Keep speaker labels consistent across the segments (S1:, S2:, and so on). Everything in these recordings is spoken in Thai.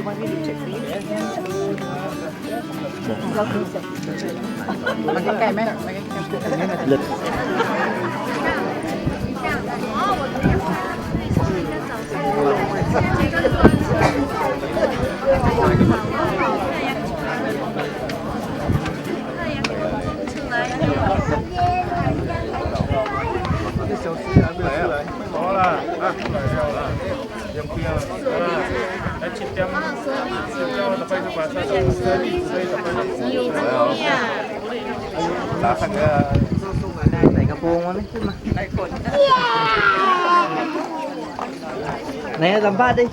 S1: มันใกล้ๆไหมเลือดใส่กระโปรงมันไม่ขึ้นมาไหนสัมภาษณ์ดิ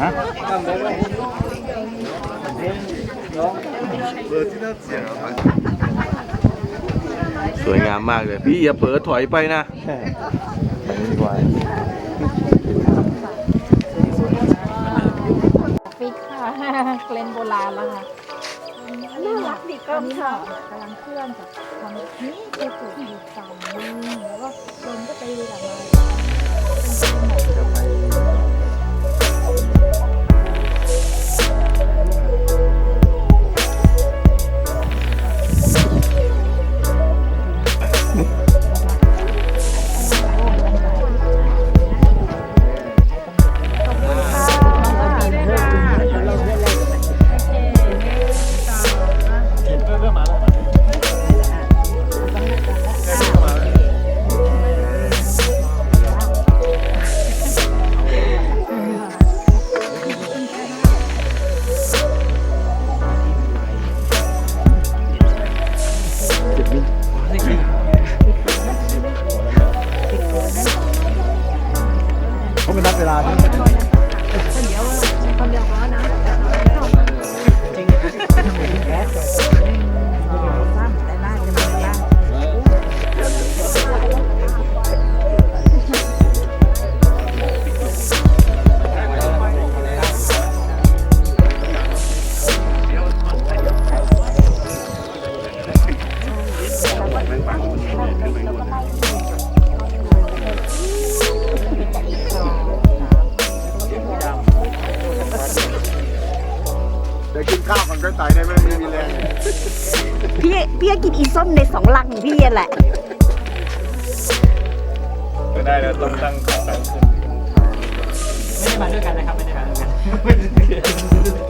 S1: ฮะ
S2: สวยงามมากเลยพี่อย่าเผลอถอยไปนะ
S3: ฟิกค่ะเกลนโบราณแล้วค่ะน่ารักดีก็ค่ะกำลังเคลื่อนจากทำนี้ไปสู่อีกฝั่งนึงแล้วก็ลมก็ตีกลับมา
S1: เขาเป็นนัดเวลาที่คนเดียวเขานะจริงแก๊สแต่น่าจะมาบ้าง
S4: กินข้าวก่อนก็ตายได้ไม่มีแรง
S5: พี่กินอีส้มใน2 ลังของพี่แหละ
S2: ก็ได้แล้วต้องตั้งขาตั้งขึ้น
S1: ไม่ได้มาด้วยกันนะครับไม่ได้มาด้วยกัน